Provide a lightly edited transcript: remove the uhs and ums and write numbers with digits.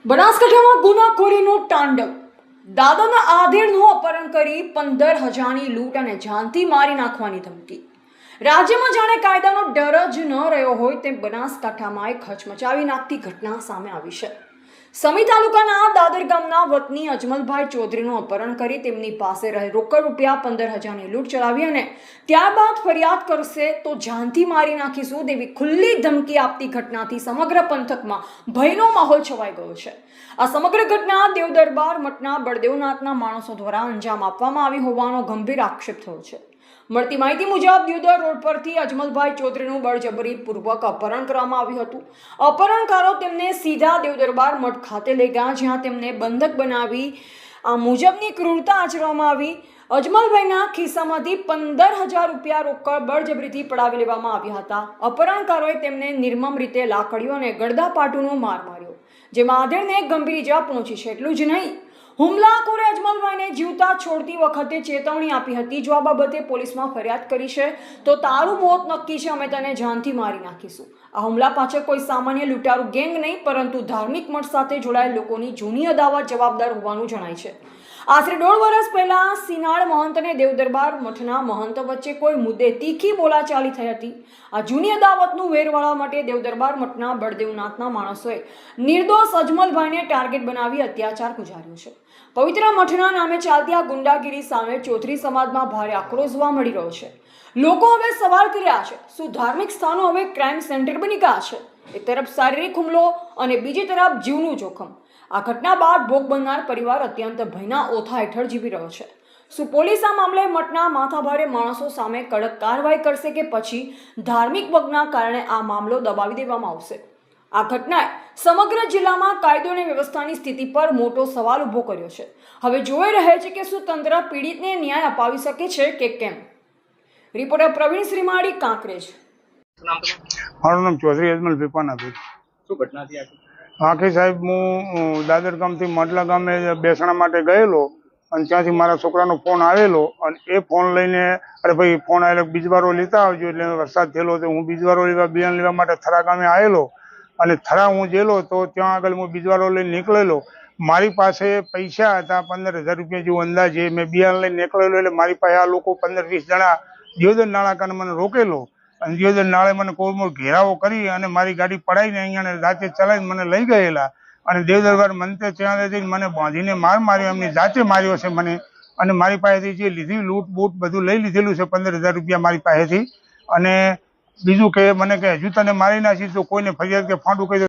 બનાસકાંઠામાં ગુનાખોરીનું તાંડવ. દાદાના આધેડનું અપહરણ કરી 15,000ની લૂંટ અને જાનથી મારી નાખવાની ધમકી. રાજ્યમાં જાણે કાયદાનો ડર જ ન રહ્યો હોય તેમ બનાસકાંઠામાં એક હચમચાવી નાખતી ઘટના સામે આવી છે. સમી તાલુકાના દાદર ગામના વતની અજમલભાઈ ચૌધરીનું અપહરણ કરી તેમની પાસે રહેલ રોકડ રૂપિયા 15,000ની લૂંટ ચલાવી અને ત્યારબાદ ફરિયાદ કરશે તો જાનથી મારી નાખીશું તેવી ખુલ્લી ધમકી આપતી ઘટનાથી સમગ્ર પંથકમાં ભયનો માહોલ છવાઈ ગયો છે. આ સમગ્ર ઘટના દેવદરબાર મઠના બળદેવનાથના માણસો દ્વારા અંજામ આપવામાં આવી હોવાનો ગંભીર આક્ષેપ થયો છે. મળતી માહિતી મુજબ દિયોદર રોડ પરથી અજમલભાઈ ચૌધરીનું બળજબરીપૂર્વક અપહરણ કરવામાં આવ્યું હતું. અપહરણકારો તેમને સીધા દેવદરબાર મઠ ખાતે લઈ ગયા, જ્યાં તેમને બંધક બનાવી આ મુજબની ક્રૂરતા આચરવામાં આવી. અજમલભાઈના ખિસ્સામાંથી 15,000 રૂપિયા રોકડ બળજબરીથી પડાવી લેવામાં આવ્યા હતા. અપહરણકારોએ તેમને નિર્મમ રીતે લાકડીઓ અને ગળદાપાટુનો માર માર્યો, જેમાં આધેડને ગંભીર ઈજા પહોંચી છે. એટલું જ નહીં, હુમલાખોરે અજમલભાઈને જીવતા છોડતી વખતે ચેતવણી આપી હતી, જો આ બાબતે પોલીસમાં ફરિયાદ કરી છે તો તારું મોત નક્કી છે, અમે તને જાનથી મારી નાખીશું. આ હુમલા પાછળ કોઈ સામાન્ય લૂંટારૂ ગેંગ નહીં, પરંતુ ધાર્મિક મઠ સાથે જોડાયેલ લોકોની જૂની અદાવત જવાબદાર હોવાનું જણાય છે. આશરે 1.5 વર્ષ પહેલા સિનાળ મહંત અને દેવદરબાર મઠના મહંત વચ્ચે કોઈ મુદ્દે તીખી બોલાચાલી થઈ હતી. આ જૂની અદાવતનું વેર વાળવા માટે દેવદરબાર મઠના બળદેવનાથના માણસોએ નિર્દોષ અજમલભાઈને ટાર્ગેટ બનાવી અત્યાચાર ગુજાર્યો છે. પવિત્ર મઠના નામે ચાલતી આ ગુંડાગીરી સામે ચૌધરી સમાજમાં ભારે આક્રોશ જોવા મળી રહ્યો છે. લોકો હવે સવાલ કરી રહ્યા છે, શું ધાર્મિક સ્થાનો હવે ક્રાઇમ સેન્ટર બની ગયા છે? એક તરફ શારીરિક હુમલો અને બીજી તરફ જીવનું જોખમ. આ ઘટના બાદ ભોગ બનનાર પરિવાર અત્યંત ભયના ઓથા હેઠળ જીવી રહ્યો છે. શું પોલીસ આ મામલે મઠના માથાભારે માણસો સામે કડક કાર્યવાહી કરશે કે પછી ધાર્મિક વગના કારણે આ મામલો દબાવી દેવામાં આવશે? આ ઘટનાએ સમગ્ર જિલ્લામાં કાયદો અને વ્યવસ્થાની સ્થિતિ પર મોટો સવાલ ઊભો કર્યો છે. હવે જોઈ રહે છે કે શું તંત્ર પીડિતને ન્યાય અપાવી શકે છે કે કેમ. રિપોર્ટર પ્રવીણ શ્રીમાળી, કાંકરેજ. મારું નામ ચૌધરી અજમલ પીપાનાભાઈ. શું ઘટના હતી આખી? આખી સાહેબ, હું દાદર ગામથી માટલા ગામે બેસણા માટે ગયેલો અને ત્યાંથી મારા છોકરાનો ફોન આવેલો અને એ ફોન લઈને, અરે ભાઈ ફોન આવેલો બીજવારો લેતા આવજો, એટલે વરસાદ થયેલો તો હું બીજવારો બિયારણ લેવા માટે થરા ગામે આવેલો અને થરા હું ગયેલો તો ત્યાં આગળ હું બીજવારો લઈને નીકળેલો. મારી પાસે પૈસા હતા 15,000 રૂપિયા જેવું અંદાજે. મેં બિયારણ લઈને નીકળેલો એટલે મારી પાસે આ લોકો 15-20 જણા દિયોદર નાળાકાને મને રોકેલો અને દિયોદર નાળે મને કોરમોર ઘેરાવો કરી અને મારી ગાડી પડાવીને અહીંયા રાતે ચલાવીને મને લઈ ગયેલા અને દેવદરબાર મંતે ત્યાં જઈને મને બાંધીને માર માર્યો. એમની જાતે માર્યો છે મને અને મારી પાસેથી જે લીધી લૂંટ બૂટ બધું લઈ લીધેલું છે 15,000 રૂપિયા મારી પાસેથી. અને બીજું કે મને કે હજુ તને મારી નાખી તો કોઈને ફરિયાદ કે ફાંડું કહી